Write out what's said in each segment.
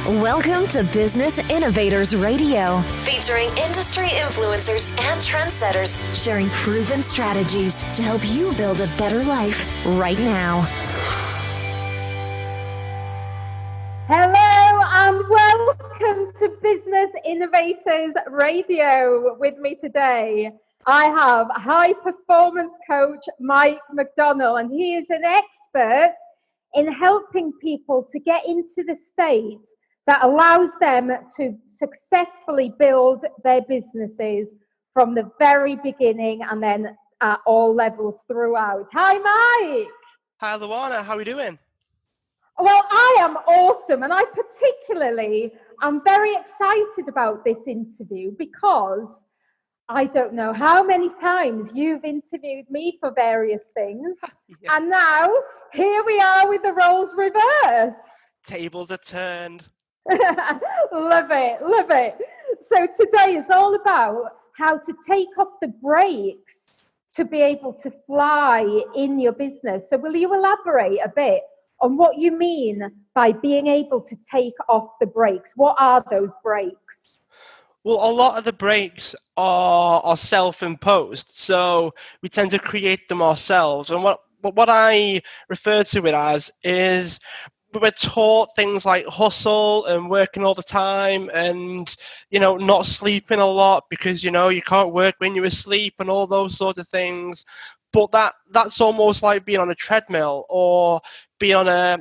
Welcome to Business Innovators Radio, featuring industry influencers and trendsetters sharing proven strategies to help you build a better life right now. Hello and welcome to Business Innovators Radio. With me today, I have high performance coach Mike McDonnell, and he is an expert in helping people to get into the state that allows them to successfully build their businesses from the very beginning and then at all levels throughout. Hi, Mike. Hi, Luana. How are you doing? Well, I am awesome, and I particularly am very excited about this interview because I don't know how many times you've interviewed me for various things, and now here we are with the roles reversed. Tables are turned. Love it, love it. So today is all about how to take off the brakes to be able to fly in your business. So will you elaborate a bit on what you mean by being able to take off the brakes? What are those brakes? Well, a lot of the brakes are self-imposed, so we tend to create them ourselves. And what I refer to it as is we're taught things like hustle and working all the time and, not sleeping a lot because, you can't work when you're asleep and all those sorts of things. But that's almost like being on a treadmill or being on a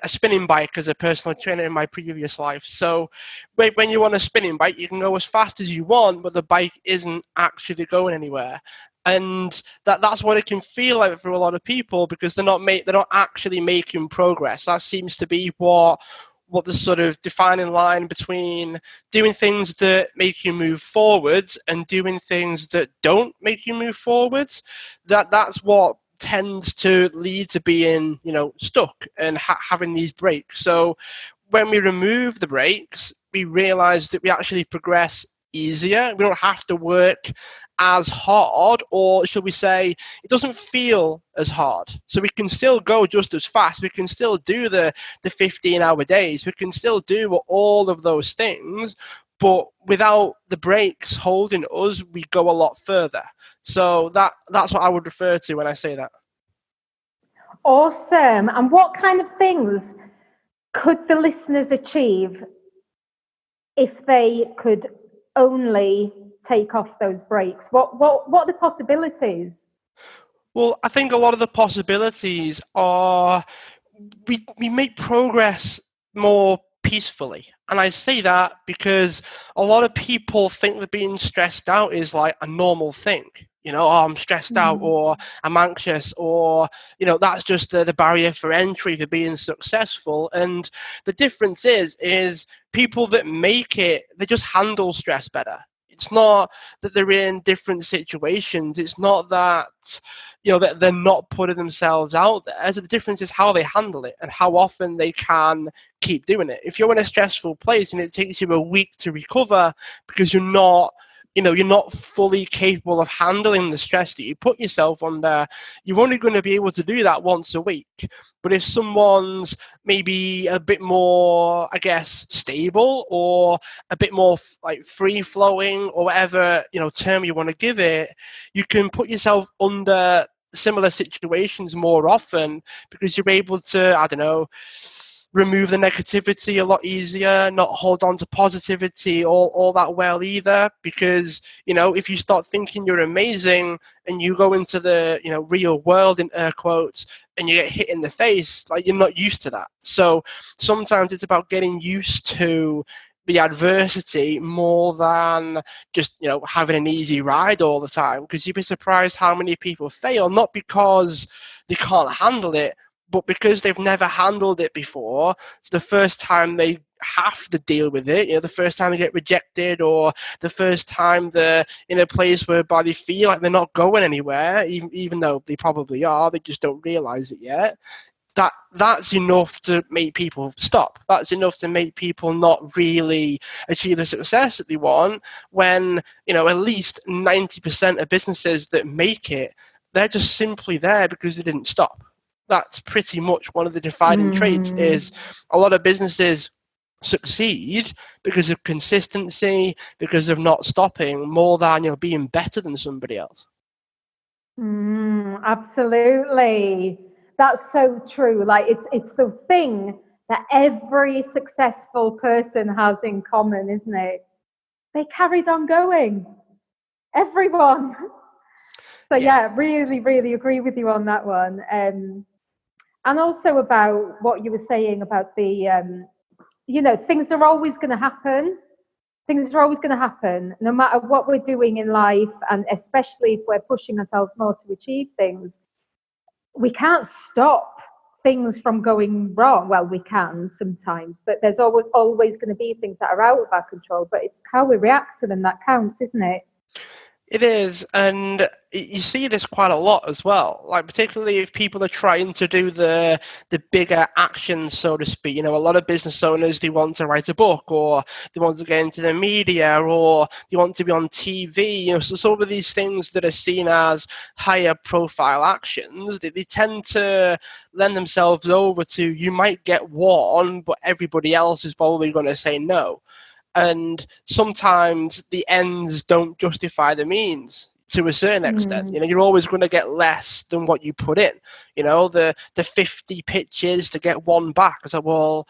spinning bike as a personal trainer in my previous life. So when you're on a spinning bike, you can go as fast as you want, but the bike isn't actually going anywhere. And that's what it can feel like for a lot of people because they're not actually making progress. That seems to be what the sort of defining line between doing things that make you move forwards and doing things that don't make you move forwards. That's what tends to lead to being, stuck and having these breaks. So when we remove the breaks, we realize that we actually progress easier. We don't have to work as hard, or should we say it doesn't feel as hard, so we can still go just as fast. We can still do the 15-hour days. We can still do all of those things, but without the brakes holding us, we go a lot further. So that's what I would refer to when I say that. Awesome. And what kind of things could the listeners achieve if they could only take off those brakes? What are the possibilities? Well, I think a lot of the possibilities are we make progress more peacefully. And I say that because a lot of people think that being stressed out is like a normal thing. I'm stressed out or I'm anxious or, that's just the barrier for entry for being successful. And the difference is people that make it, they just handle stress better. It's not that they're in different situations. It's not that, that they're not putting themselves out there. So the difference is how they handle it and how often they can keep doing it. If you're in a stressful place and it takes you a week to recover because you're not fully capable of handling the stress that you put yourself under, you're only going to be able to do that once a week. But if someone's maybe a bit more, I guess, stable or a bit more like free-flowing or whatever, term you want to give it, you can put yourself under similar situations more often because you're able to, remove the negativity a lot easier, not hold on to positivity all that well either, because if you start thinking you're amazing and you go into the real world in air quotes and you get hit in the face, like you're not used to that. So sometimes it's about getting used to the adversity more than just having an easy ride all the time, because you'd be surprised how many people fail, not because they can't handle it, but because they've never handled it before. It's the first time they have to deal with it, the first time they get rejected or the first time they're in a place whereby they feel like they're not going anywhere, even though they probably are, they just don't realize it yet. That's enough to make people stop. That's enough to make people not really achieve the success that they want when, at least 90% of businesses that make it, they're just simply there because they didn't stop. That's pretty much one of the defining traits is a lot of businesses succeed because of consistency, because of not stopping, more than you're being better than somebody else. Absolutely. That's so true. Like it's the thing that every successful person has in common, isn't it? They carried on going. Everyone. So yeah, really, really agree with you on that one. And also about what you were saying about the, things are always going to happen. Things are always going to happen, no matter what we're doing in life, and especially if we're pushing ourselves more to achieve things. We can't stop things from going wrong. Well, we can sometimes, but there's always going to be things that are out of our control. But it's how we react to them that counts, isn't it? It is, and you see this quite a lot as well. Like particularly if people are trying to do the bigger actions, so to speak. A lot of business owners, they want to write a book, or they want to get into the media, or they want to be on TV. So some of these things that are seen as higher profile actions, they tend to lend themselves over to, you might get one, but everybody else is probably going to say no. And sometimes the ends don't justify the means to a certain extent. You're always going to get less than what you put in. The 50 pitches to get one back. I said, well,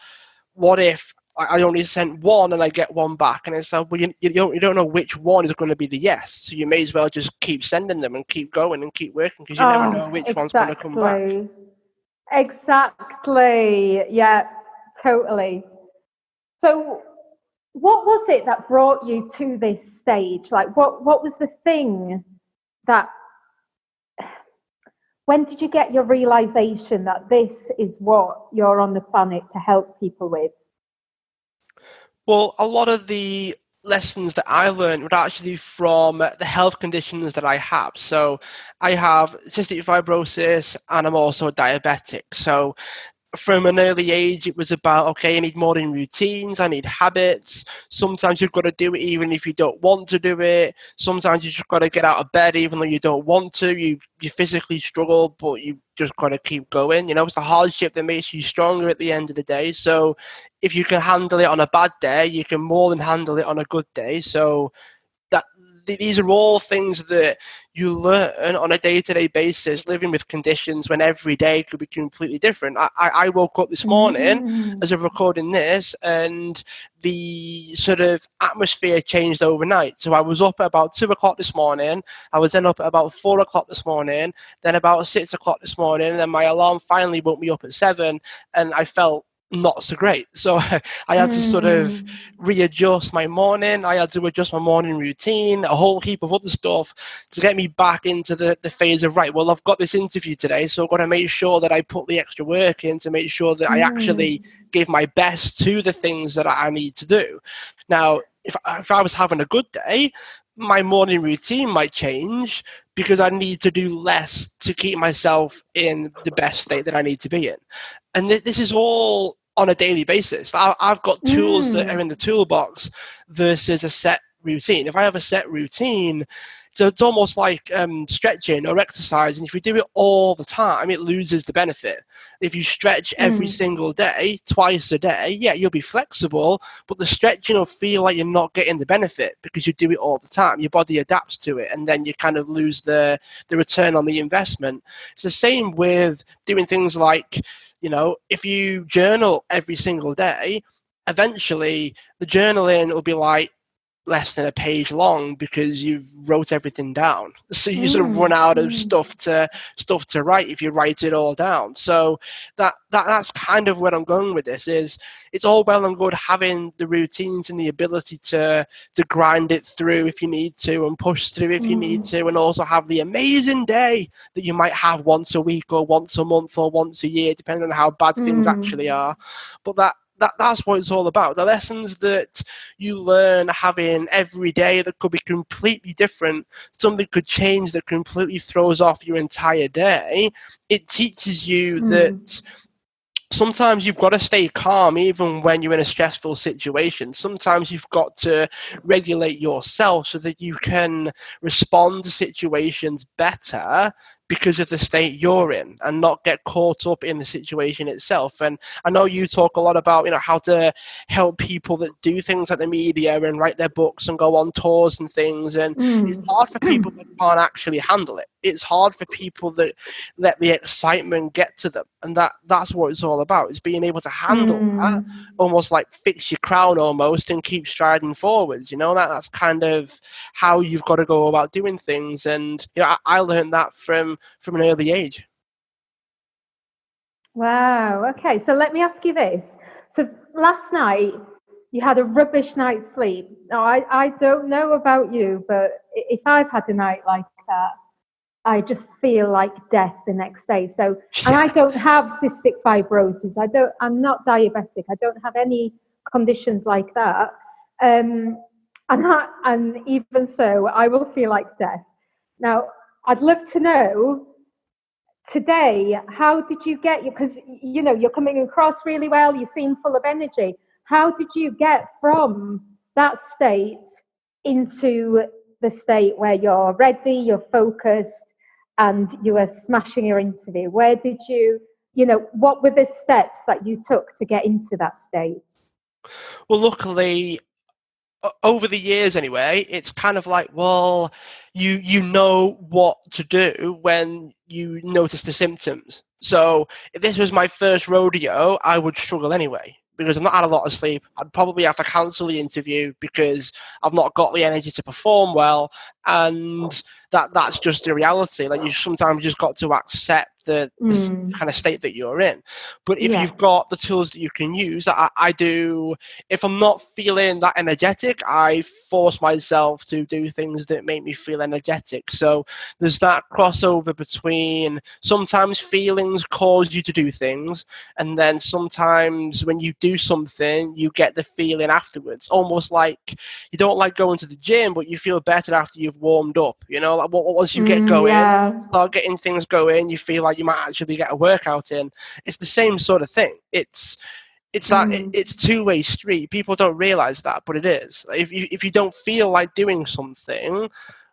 what if I only sent one and I get one back? And it's like, well, you don't know which one is going to be the yes. So you may as well just keep sending them and keep going and keep working, because you never know which one's going to come back. Exactly. Yeah, totally. So what was it that brought you to this stage? Like, what was the thing that, when did you get your realization that this is what you're on the planet to help people with? Well, a lot of the lessons that I learned were actually from the health conditions that I have. So I have cystic fibrosis and I'm also diabetic. So from an early age, it was about, okay, I need morning routines, I need habits. Sometimes you've got to do it even if you don't want to do it. Sometimes you just got to get out of bed even though you don't want to. You physically struggle, but you just got to keep going. It's the hardship that makes you stronger at the end of the day. So if you can handle it on a bad day, you can more than handle it on a good day. So these are all things that you learn on a day-to-day basis, living with conditions when every day could be completely different. I woke up this morning as I'm recording this, and the sort of atmosphere changed overnight. So I was up at about 2 o'clock this morning. I was then up at about 4 o'clock this morning, then about 6 o'clock this morning, and then my alarm finally woke me up at 7, and I felt not so great. So I had to sort of readjust my morning. I had to adjust my morning routine, a whole heap of other stuff to get me back into the phase of, right, well, I've got this interview today, so I've got to make sure that I put the extra work in to make sure that I actually give my best to the things that I need to do. Now, if I was having a good day, my morning routine might change because I need to do less to keep myself in the best state that I need to be in. And this is all on a daily basis. I've got tools that are in the toolbox versus a set routine. If I have a set routine, so it's almost like stretching or exercise. And if you do it all the time, it loses the benefit. If you stretch every single day, twice a day, yeah, you'll be flexible, but the stretching will feel like you're not getting the benefit because you do it all the time. Your body adapts to it, and then you kind of lose the return on the investment. It's the same with doing things like, if you journal every single day, eventually the journaling will be like less than a page long because you've wrote everything down. So you sort of run out of stuff to write if you write it all down. So that's kind of where I'm going with this. Is it's all well and good having the routines and the ability to grind it through if you need to, and push through if you need to, and also have the amazing day that you might have once a week or once a month or once a year, depending on how bad things actually are. But that's what it's all about. The lessons that you learn having every day that could be completely different, something could change that completely throws off your entire day. It teaches you that sometimes you've got to stay calm even when you're in a stressful situation. Sometimes you've got to regulate yourself so that you can respond to situations better because of the state you're in and not get caught up in the situation itself. And I know you talk a lot about, how to help people that do things like the media and write their books and go on tours and things. And it's hard for people that can't actually handle it. It's hard for people that let the excitement get to them. And that's what it's all about, is being able to handle that, almost like fix your crown almost, and keep striding forwards. That's kind of how you've got to go about doing things. And I learned that from an early age. Wow. Okay. So let me ask you this. So last night you had a rubbish night's sleep. Now, I don't know about you, but if I've had a night like that, I just feel like death the next day. So, and I don't have cystic fibrosis. I'm not diabetic. I don't have any conditions like that. And even so, I will feel like death. Now, I'd love to know today, how did you get, because you're coming across really well, you seem full of energy. How did you get from that state into the state where you're ready, you're focused, and you are smashing your interview? Where did what were the steps that you took to get into that state? Well, luckily, over the years anyway, it's kind of like, well, you know what to do when you notice the symptoms. So if this was my first rodeo, I would struggle anyway, because I've not had a lot of sleep. I'd probably have to cancel the interview because I've not got the energy to perform well, and that's just the reality. Like, you sometimes just got to accept the kind of state that you're in. But if you've got the tools that you can use, I do, if I'm not feeling that energetic, I force myself to do things that make me feel energetic. So there's that crossover between sometimes feelings cause you to do things, and then sometimes when you do something, you get the feeling afterwards. Almost like you don't like going to the gym, but you feel better after you've warmed up. Like once you get going, start getting things going, you feel like you might actually get a workout in. It's the same sort of thing. It's that it's a two-way street. People don't realize that, but it is. If you don't feel like doing something,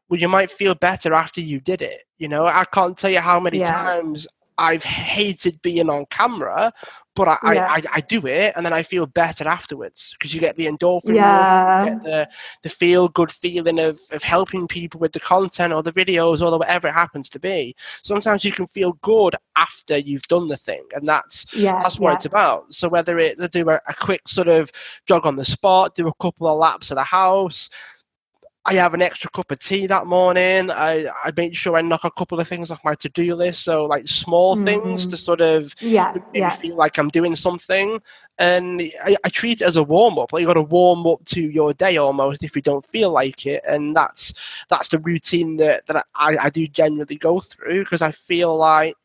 well, you might feel better after you did it. I can't tell you how many times I've hated being on camera, but I do it, and then I feel better afterwards, because you get the endorphin, you get the feel-good feeling of helping people with the content or the videos or whatever it happens to be. Sometimes you can feel good after you've done the thing, and that's what it's about. So whether it's do a quick sort of jog on the spot, do a couple of laps of the house, I have an extra cup of tea that morning. I make sure I knock a couple of things off my to-do list. So like small things to sort of make me feel like I'm doing something. And I treat it as a warm-up. Like, you got to warm up to your day almost if you don't feel like it. And that's the routine that I do generally go through, because I feel like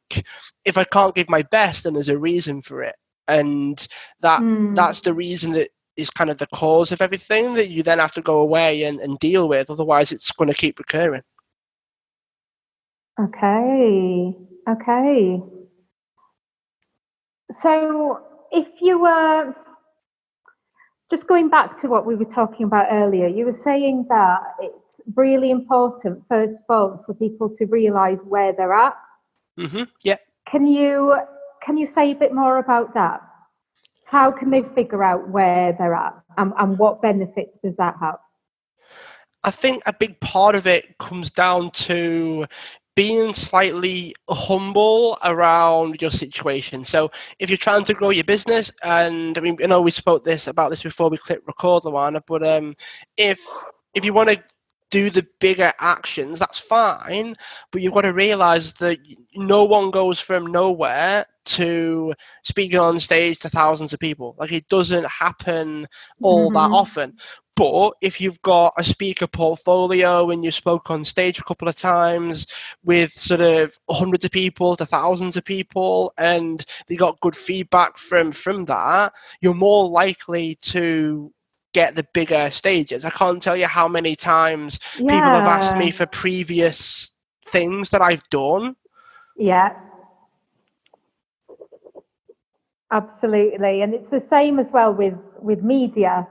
if I can't give my best, then there's a reason for it. And that's the reason that is kind of the cause of everything that you then have to go away and deal with. Otherwise, it's going to keep recurring. Okay. So if you were just going back to what we were talking about earlier, you were saying that it's really important, first of all, for people to realize where they're at. Yeah. Can you say a bit more about that? How can they figure out where they're at, and what benefits does that have? I think a big part of it comes down to being slightly humble around your situation. So if you're trying to grow your business, and I mean, we spoke about this before we clicked record, Luana, but if you want to do the bigger actions, that's fine, but you've got to realize that no one goes from nowhere to speaking on stage to thousands of people. Like, it doesn't happen all that often. But if you've got a speaker portfolio and you spoke on stage a couple of times with sort of hundreds of people to thousands of people, and they got good feedback from that, you're more likely to get the bigger stages. I can't tell you how many times people have asked me for previous things that I've done. Yeah. Absolutely. And it's the same as well with media.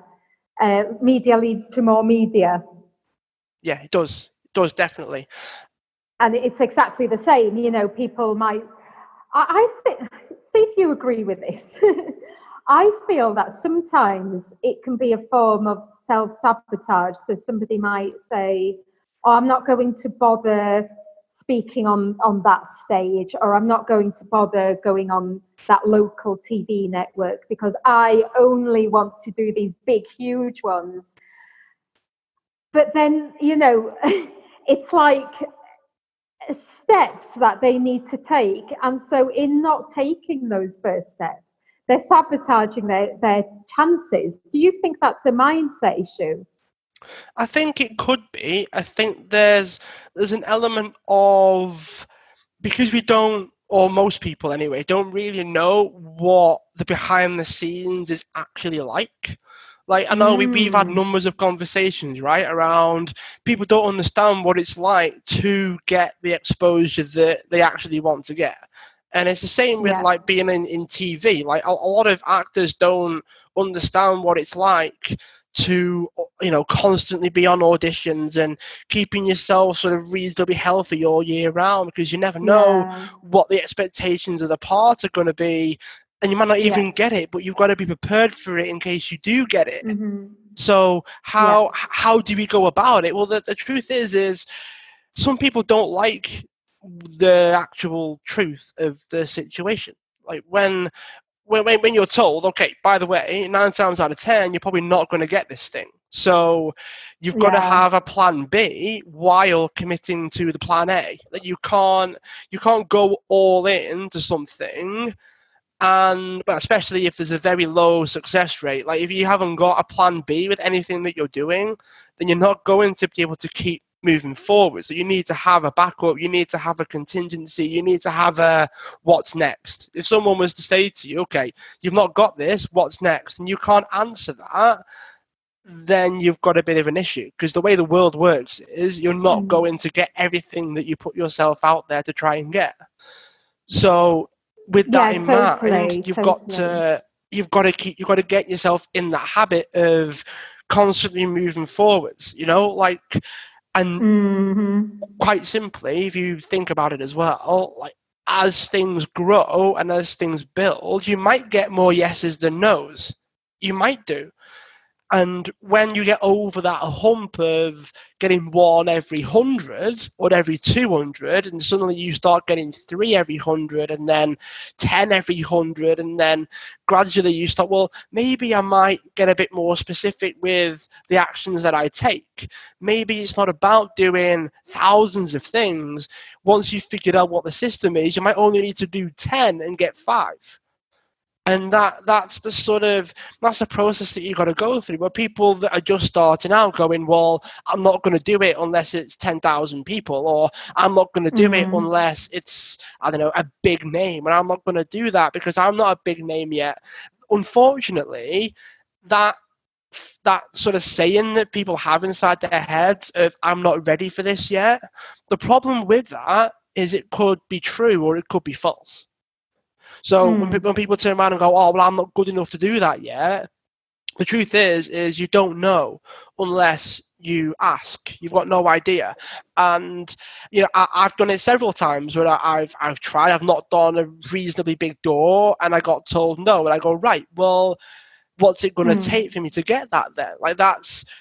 Media leads to more media. Yeah, it does. It does, definitely. and it's exactly the same. You know, people might, I think, see if you agree with this. I feel that sometimes it can be a form of self-sabotage. So somebody might say, oh, I'm not going to bother speaking on that stage, or I'm not going to bother going on that local TV network because I only want to do these big, huge ones. But then, you know, it's like steps that they need to take. And so in not taking those first steps, they're sabotaging their chances. Do you think that's a mindset issue? I think it could be. I think there's an element of, because we don't, or most people anyway, don't really know what the behind the scenes is actually like. Like, I know we've had numbers of conversations, right, around people don't understand what it's like to get the exposure that they actually want to get. And it's the same with like being in TV. Like a lot of actors don't understand what it's like to, you know, constantly be on auditions and keeping yourself sort of reasonably healthy all year round, because you never know what the expectations of the part are going to be, and you might not even get it, but you've got to be prepared for it in case you do get it. So how do we go about it? Well, the truth is some people don't like the actual truth of the situation. Like when you're told, okay, by the way, 9 times out of 10, you're probably not going to get this thing. So you've got to have a plan B while committing to the plan A. That you can't go all in to something, and but especially if there's a very low success rate. Like if you haven't got a plan B with anything that you're doing, then you're not going to be able to keep moving forward. So you need to have a backup, you need to have a contingency, you need to have a what's next. If someone was to say to you, okay, you've not got this, what's next? And you can't answer that, then you've got a bit of an issue, because the way the world works is you're not going to get everything that you put yourself out there to try and get. So with that in mind, you've got to get yourself in that habit of constantly moving forwards, you know, like, and quite simply, if you think about it as well, like as things grow and as things build, you might get more yeses than nos. You might do. And when you get over that hump of getting 1 every 100 or every 200, and suddenly you start getting 3 every 100 and then 10 every 100, and then gradually you start, well, maybe I might get a bit more specific with the actions that I take. Maybe it's not about doing thousands of things. Once you've figured out what the system is, you might only need to do 10 and get 5. And that's the process that you've got to go through. Where people that are just starting out going, well, I'm not going to do it unless it's 10,000 people, or I'm not going to do it unless it's, I don't know, a big name, and I'm not going to do that because I'm not a big name yet. Unfortunately, that sort of saying that people have inside their heads of, I'm not ready for this yet, the problem with that is it could be true or it could be false. So when people turn around and go, oh, well, I'm not good enough to do that yet, the truth is you don't know unless you ask. You've got no idea. And you know, I've done it several times where I've tried. I've knocked on a reasonably big door and I got told no. And I go, right, well, what's it going to take for me to get that then? Like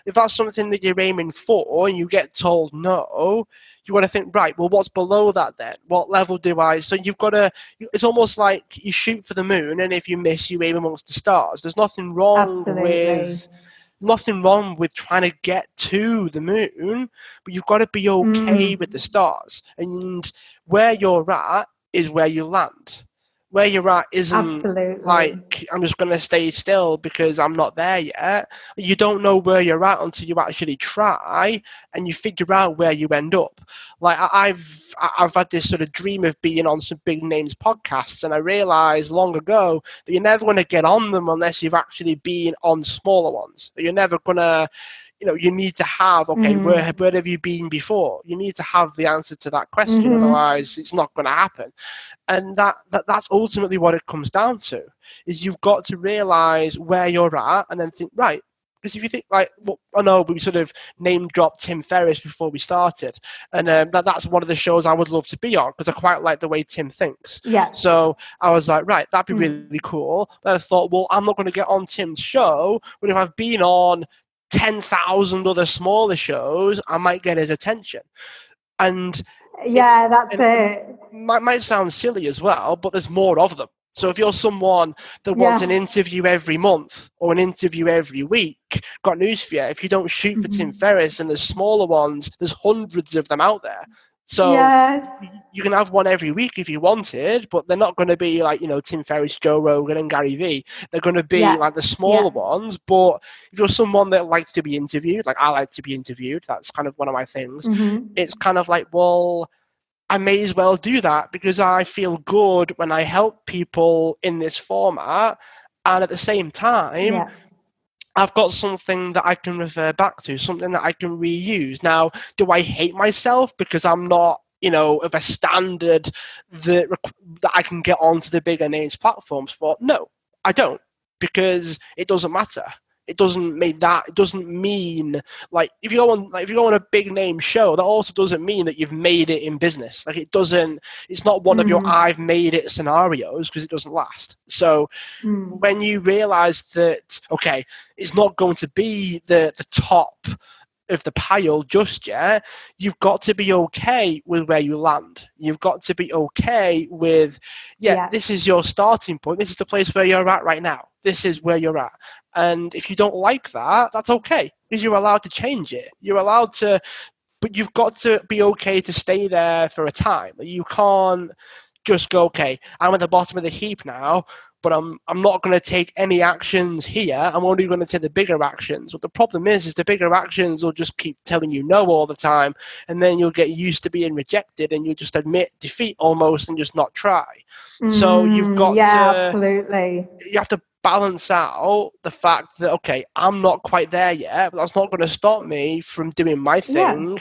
if that's something that you're aiming for and you get told no, you got to think, right, well, what's below that then? What level do I? So you've got to, it's almost like you shoot for the moon, and if you miss, you aim amongst the stars. There's nothing wrong with trying to get to the moon, but you've got to be okay with the stars. And where you're at is where you land. Where you're at isn't like, I'm just going to stay still because I'm not there yet. You don't know where you're at until you actually try and you figure out where you end up. Like I've had this sort of dream of being on some big names podcasts, and I realized long ago that you're never going to get on them unless you've actually been on smaller ones. You're never going to, you know, you need to have, okay, where have you been before? You need to have the answer to that question, otherwise it's not going to happen. And that's ultimately what it comes down to, is you've got to realize where you're at and then think, right, Because if you think like, well, I know we sort of name dropped Tim Ferriss before we started, and that's one of the shows I would love to be on because I quite like the way Tim thinks. Yeah. So I was like, right, that'd be really cool. But I thought, well, I'm not going to get on Tim's show, but if I've been on 10,000 other smaller shows, I might get his attention. And that's it. Might sound silly as well, but there's more of them. So if you're someone that wants an interview every month or an interview every week, got news for you. If you don't shoot for Tim Ferriss and there's smaller ones, there's hundreds of them out there. So you can have one every week if you wanted, but they're not going to be like, Tim Ferriss, Joe Rogan and Gary Vee. They're going to be like the smaller ones. But if you're someone that likes to be interviewed, like I like to be interviewed, that's kind of one of my things. It's kind of like, well, I may as well do that because I feel good when I help people in this format. And at the same time, I've got something that I can refer back to, something that I can reuse. Now, do I hate myself because I'm not, of a standard that I can get onto the bigger names platforms for? No, I don't, because it doesn't matter. It doesn't mean like if you go on a big name show, that also doesn't mean that you've made it in business. Like it's not one of your I've made it scenarios, because it doesn't last. So when you realize that, okay, it's not going to be the top of the pile just yet, you've got to be okay with where you land. You've got to be okay with, this is your starting point. This is the place where you're at right now. This is where you're at. And if you don't like that, that's okay, because you're allowed to change it. You're allowed to, but you've got to be okay to stay there for a time. You can't just go, okay, I'm at the bottom of the heap now, but I'm not going to take any actions here. I'm only going to take the bigger actions. But the problem is the bigger actions will just keep telling you no all the time, and then you'll get used to being rejected, and you'll just admit defeat almost and just not try. So you've got to, absolutely. You have to balance out the fact that, okay, I'm not quite there yet, but that's not going to stop me from doing my thing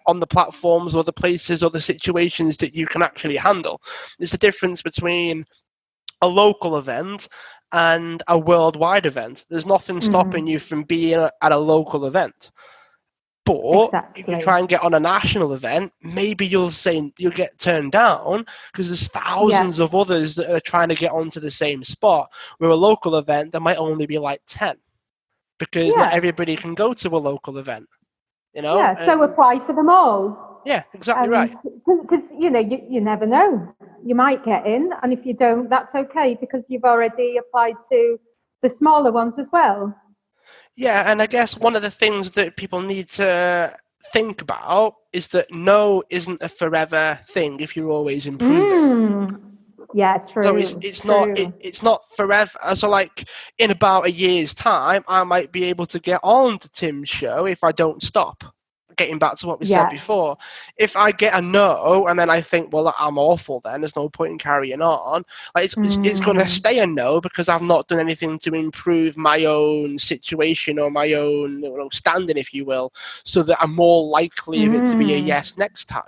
on the platforms or the places or the situations that you can actually handle. There's a difference between a local event and a worldwide event. There's nothing stopping you from being at a local event. But if you try and get on a national event, maybe you'll get turned down because there's thousands of others that are trying to get onto the same spot. Where a local event, there might only be like 10, because not everybody can go to a local event. So apply for them all. Yeah, exactly right. Because you never know. You might get in, and if you don't, that's okay, because you've already applied to the smaller ones as well. Yeah, and I guess one of the things that people need to think about is that no isn't a forever thing if you're always improving. Yeah, true. So it's not forever. So like in about a year's time, I might be able to get on to Tim's show if I don't stop. Getting back to what we said before, if I get a no and then I think, well, I'm awful, then there's no point in carrying on. Like it's going to stay a no because I've not done anything to improve my own situation or my own standing, if you will, so that I'm more likely of it to be a yes next time.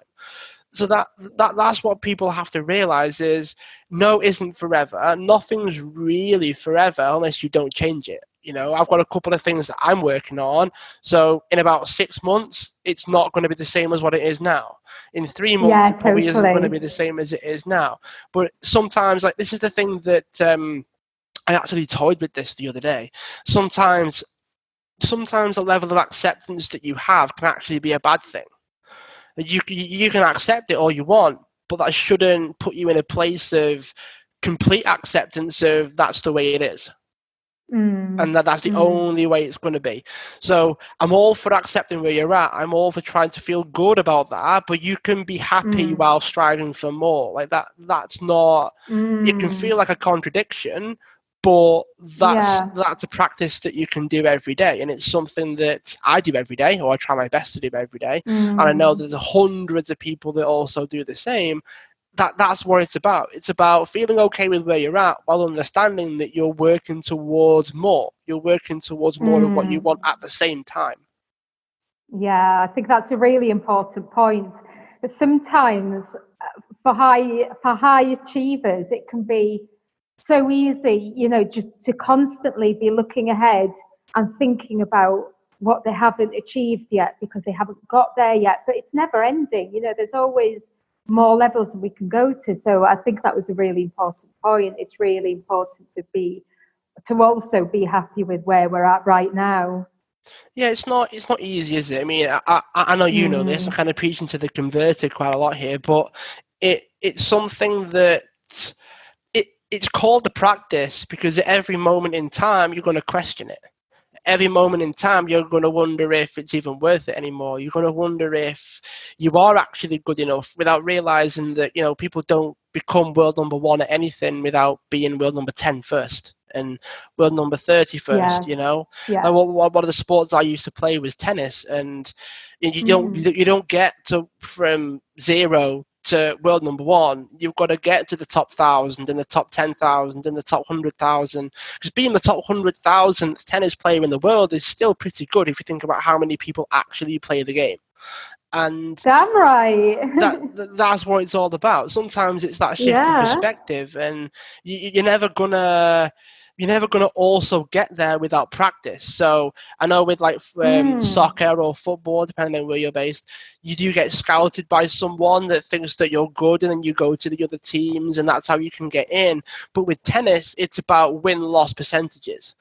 So that's what people have to realize is no isn't forever. Nothing's really forever unless you don't change it. I've got a couple of things that I'm working on. So in about 6 months, it's not going to be the same as what it is now. In 3 months, it probably isn't going to be the same as it is now. But sometimes, like, this is the thing that I actually toyed with this the other day. Sometimes the level of acceptance that you have can actually be a bad thing. You can accept it all you want, but that shouldn't put you in a place of complete acceptance of that's the way it is. And that's the only way it's going to be. So I'm all for accepting where you're at. I'm all for trying to feel good about that, but you can be happy while striving for more. Like that's not, it can feel like a contradiction, but that's a practice that you can do every day. And it's something that I do every day, or I try my best to do every day. And I know there's hundreds of people that also do the same. That's what it's about. It's about feeling okay with where you're at while understanding that you're working towards more. You're working towards more of what you want at the same time. Yeah, I think that's a really important point. But sometimes for high achievers, it can be so easy, just to constantly be looking ahead and thinking about what they haven't achieved yet because they haven't got there yet. But it's never ending. You know, there's always more levels we can go to. So I think that was a really important point. It's really important to also be happy with where we're at right now. Yeah, it's not easy, is it? I mean, I know you know this. I'm kind of preaching to the converted quite a lot here, but it's something that it's called the practice, because at every moment in time you're going to question it. Every moment in time you're going to wonder if it's even worth it anymore. You're going to wonder if you are actually good enough, without realizing that, you know, people don't become world number 1 at anything without being world number 10 first and world number 30 first. You know, like one of the sports I used to play was tennis, and you don't get to from 0 to world number 1. You've got to get to the top 1,000 and the top 10,000 and the top 100,000, because being the top 100,000th tennis player in the world is still pretty good if you think about how many people actually play the game. And damn right. that's what it's all about. Sometimes it's that shift in perspective, and you're never gonna also get there without practice. So I know with like soccer or football, depending on where you're based, you do get scouted by someone that thinks that you're good, and then you go to the other teams, and that's how you can get in. But with tennis, it's about win-loss percentages,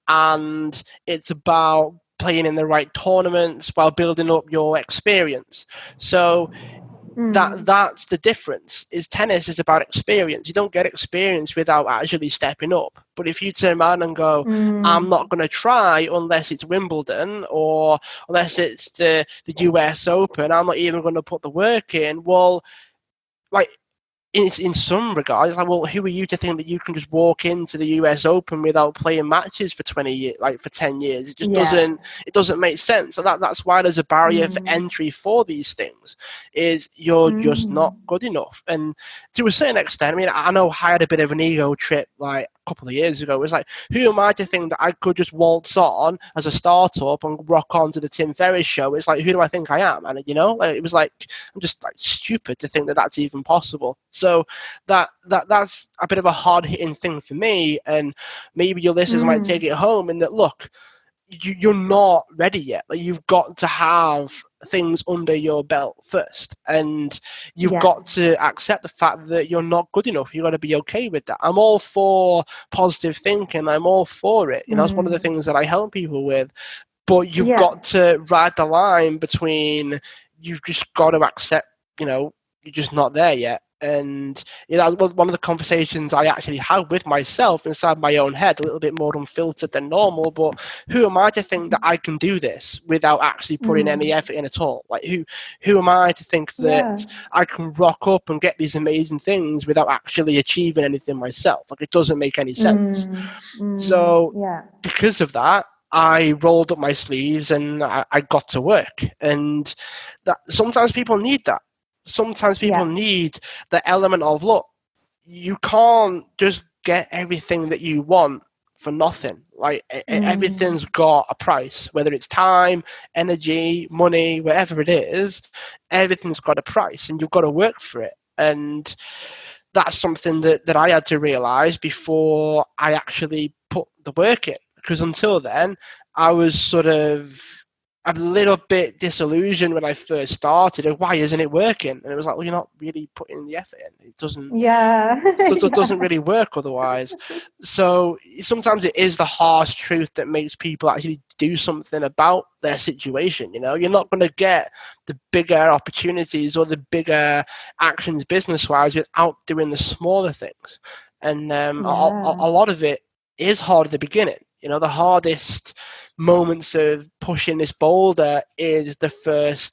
and it's about playing in the right tournaments while building up your experience. So that's the difference. Is tennis is about experience. You don't get experience without actually stepping up. But if you turn around and go, I'm not going to try unless it's Wimbledon or unless it's the US Open, I'm not even going to put the work in. Well, like, in some regards, like, well, who are you to think that you can just walk into the US Open without playing matches for 20 years, like for 10 years? It just doesn't make sense. So that's why there's a barrier for entry for these things, is you're just not good enough. And to a certain extent, I mean, I know I had a bit of an ego trip like a couple of years ago. It was like, who am I to think that I could just waltz on as a startup and rock on to the Tim Ferriss show? It's like, who do I think I am? And, you know, like, it was like, I'm just like stupid to think that that's even possible. So that's a bit of a hard-hitting thing for me, and maybe your listeners might take it home, and that, look, you're not ready yet. Like, you've got to have things under your belt first, and you've got to accept the fact that you're not good enough. You've got to be okay with that. I'm all for positive thinking. I'm all for it. You know, that's one of the things that I help people with. But you've got to ride the line between, you've just got to accept, you know, you're just not there yet. And you know, one of the conversations I actually had with myself inside my own head, a little bit more unfiltered than normal. But who am I to think that I can do this without actually putting any effort in at all? Like, who am I to think that I can rock up and get these amazing things without actually achieving anything myself? Like, it doesn't make any sense. So because of that, I rolled up my sleeves and I got to work. And that sometimes people need that. Sometimes people need the element of, look, you can't just get everything that you want for nothing. Like, everything's got a price, whether it's time, energy, money, whatever it is, everything's got a price, and you've got to work for it. And that's something that I had to realize before I actually put the work in, because until then, I was sort of a little bit disillusioned when I first started. Why isn't it working? And it was like, well, you're not really putting the effort in. It doesn't. It doesn't really work otherwise. So sometimes it is the harsh truth that makes people actually do something about their situation. You know, you're not going to get the bigger opportunities or the bigger actions business-wise without doing the smaller things. And a lot of it is hard at the beginning. You know, the hardest moments of pushing this boulder is the first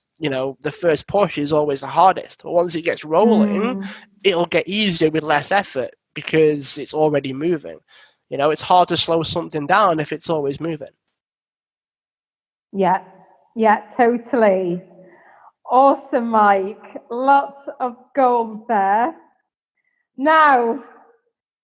push is always the hardest. But once it gets rolling, it'll get easier with less effort because it's already moving. You know, it's hard to slow something down if it's always moving. Yeah, totally. Awesome, Mike. Lots of gold there. Now,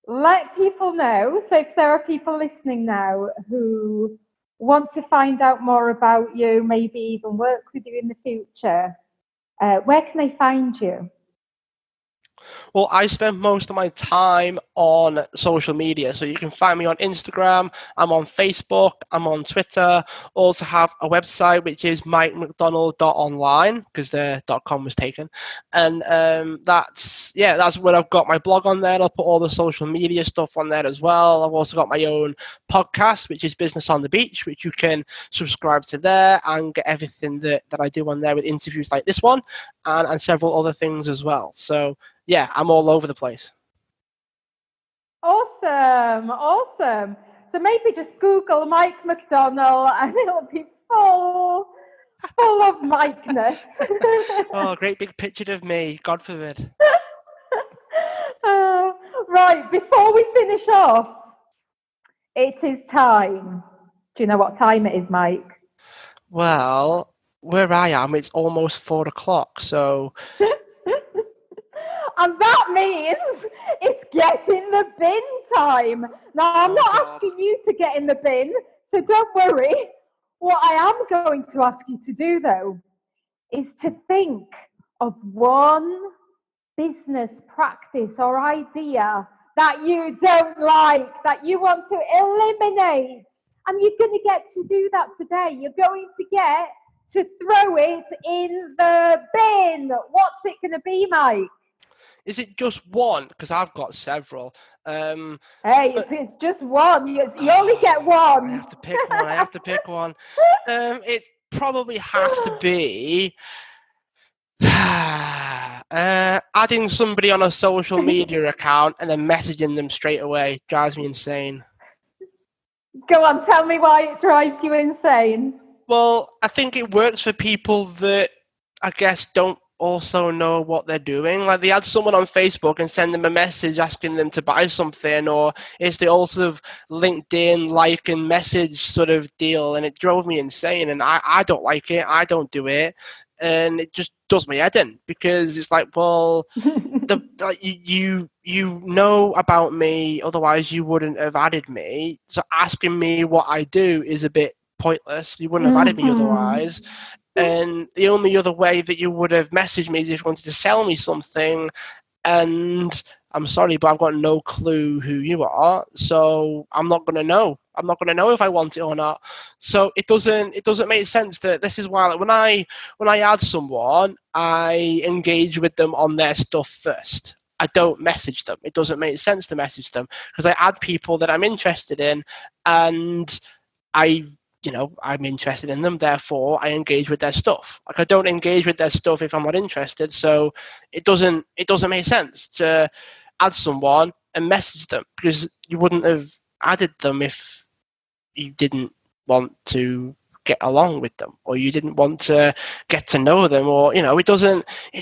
let people know. So if there are people listening now who want to find out more about you, maybe even work with you in the future, where can they find you? Well, I spend most of my time on social media. So you can find me on Instagram, I'm on Facebook, I'm on Twitter. Also have a website, which is mikemcdonald.online, because the .com was taken. And that's where I've got my blog on there. I'll put all the social media stuff on there as well. I've also got my own podcast, which is Business on the Beach, which you can subscribe to there and get everything that I do on there with interviews like this one and several other things as well. So yeah, I'm all over the place. Awesome. So maybe just Google Mike McDonnell and it'll be full of Mike-ness. Oh, great big picture of me. God forbid. Right, before we finish off, it is time. Do you know what time it is, Mike? Well, where I am, it's almost 4 o'clock, so... And that means it's get in the bin time. Now, I'm not asking you to get in the bin, so don't worry. What I am going to ask you to do, though, is to think of one business practice or idea that you don't like, that you want to eliminate. And you're going to get to do that today. You're going to get to throw it in the bin. What's it going to be, Mike? Is it just one? Because I've got several. Hey, it's just one. You only get one. I have to pick one. It probably has to be adding somebody on a social media account and then messaging them straight away. Drives me insane. Go on, tell me why it drives you insane. Well, I think it works for people that I guess don't also know what they're doing. Like they add someone on Facebook and send them a message asking them to buy something, or it's the old sort of LinkedIn like and message sort of deal, and it drove me insane. And I don't like it. I don't do it, and it just does my head in because it's like, well, you know about me, otherwise you wouldn't have added me. So asking me what I do is a bit pointless. You wouldn't have added me otherwise. And the only other way that you would have messaged me is if you wanted to sell me something, and I'm sorry, but I've got no clue who you are, so I'm not going to know. I'm not going to know if I want it or not. So it doesn't make sense. That this is why, like, when I add someone, I engage with them on their stuff first. I don't message them. It doesn't make sense to message them because I add people that I'm interested in, and I'm interested in them, therefore I engage with their stuff. Like I don't engage with their stuff if I'm not interested, so it doesn't make sense to add someone and message them because you wouldn't have added them if you didn't want to get along with them or you didn't want to get to know them, or it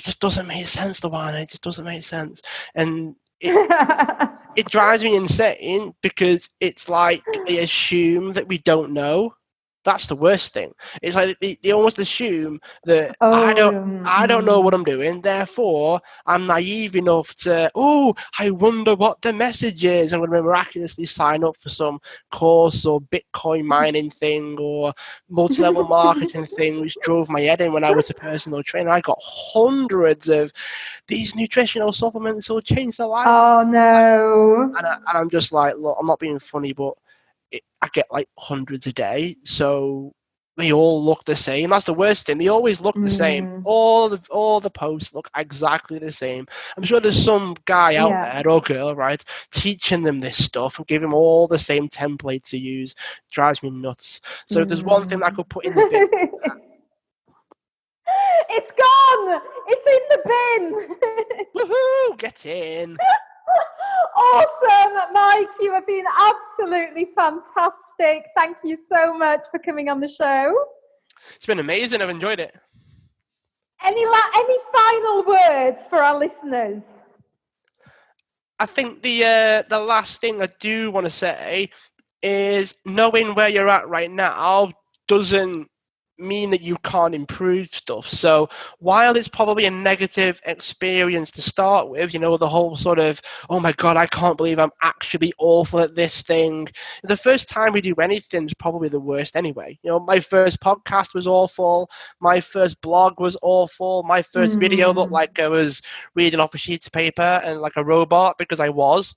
just doesn't make sense, Luana. It just doesn't make sense. And it drives me insane because it's like they assume that we don't know. That's the worst thing. It's like they almost assume that I don't know what I'm doing. Therefore, I'm naive enough to, I wonder what the message is. I'm going to miraculously sign up for some course or Bitcoin mining thing or multi-level marketing thing, which drove my head in when I was a personal trainer. I got hundreds of these nutritional supplements that will change their life. Oh, no. And I'm just like, look, I'm not being funny, but I get like hundreds a day, so they all look the same. That's the worst thing. They always look the same. All the posts look exactly the same. I'm sure there's some guy out there or girl, right, teaching them this stuff and giving them all the same template to use. Drives me nuts. So if there's one thing I could put in the bin. It's gone. It's in the bin. Woohoo! Get in. Awesome, Mike. You have been absolutely fantastic. Thank you so much for coming on the show. It's been amazing. I've enjoyed it. Any final words for our listeners? I think the last thing I do want to say is knowing where you're at right now doesn't mean that you can't improve stuff. So while it's probably a negative experience to start with, the whole sort of, oh my God, I can't believe I'm actually awful at this thing. The first time we do anything is probably the worst anyway. My first podcast was awful. My first blog was awful. My first video looked like I was reading off a sheet of paper and like a robot, because I was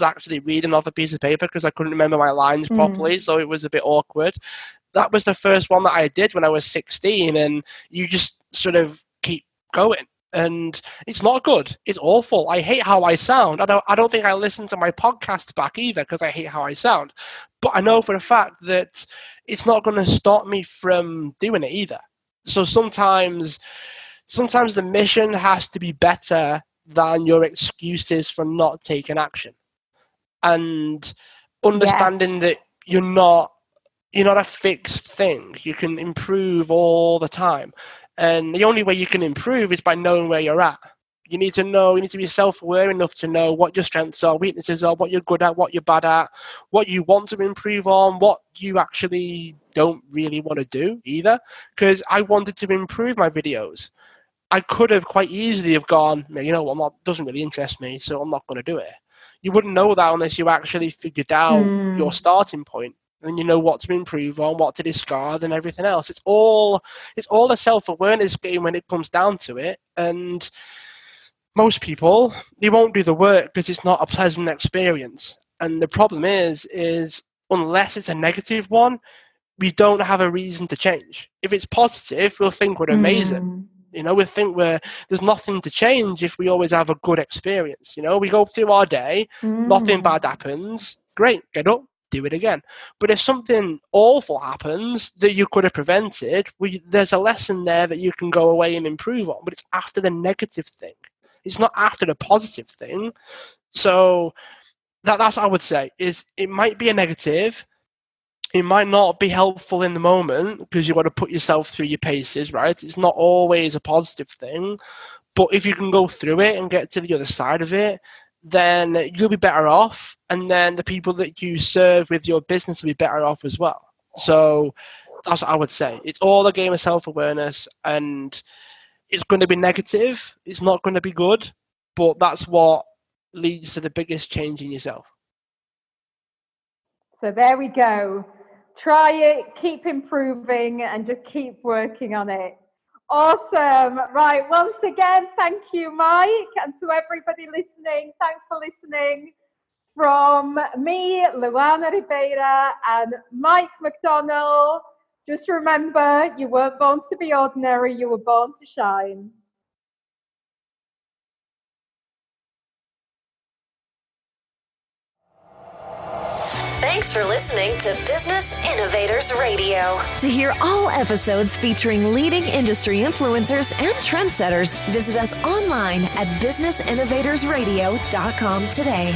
actually reading off a piece of paper because I couldn't remember my lines properly. So it was a bit awkward. That was the first one that I did when I was 16, and you just sort of keep going. And it's not good. It's awful. I hate how I sound. I don't think I listen to my podcast back either because I hate how I sound. But I know for a fact that it's not going to stop me from doing it either. So sometimes the mission has to be better than your excuses for not taking action. And understanding that you're not a fixed thing. You can improve all the time. And the only way you can improve is by knowing where you're at. You need to be self-aware enough to know what your strengths are, weaknesses are, what you're good at, what you're bad at, what you want to improve on, what you actually don't really want to do either. Because I wanted to improve my videos. I could have quite easily have gone, doesn't really interest me, so I'm not going to do it. You wouldn't know that unless you actually figured out your starting point. And you know what to improve on, what to discard, and everything else. It's all a self-awareness game when it comes down to it. And most people, they won't do the work because it's not a pleasant experience. And the problem is unless it's a negative one, we don't have a reason to change. If it's positive, we'll think we're amazing. We think there's nothing to change if we always have a good experience. We go through our day, nothing bad happens. Great, get up. Do it again. But if something awful happens that you could have prevented, there's a lesson there that you can go away and improve on. But it's after the negative thing. It's not after the positive thing. So that's what I would say. Is it might be a negative. It might not be helpful in the moment because you've got to put yourself through your paces, right? It's not always a positive thing. But if you can go through it and get to the other side of it, then you'll be better off, and then the people that you serve with your business will be better off as well. So that's what I would say. It's all a game of self-awareness, and it's going to be negative. It's not going to be good, but that's what leads to the biggest change in yourself. So there we go. Try it, keep improving, and just keep working on it. Awesome. Right. Once again, thank you, Mike. And to everybody listening, thanks for listening. From me, Luana Ribeira, and Mike McDonnell, just remember, you weren't born to be ordinary, you were born to shine. Thanks for listening to Business Innovators Radio. To hear all episodes featuring leading industry influencers and trendsetters, visit us online at businessinnovatorsradio.com today.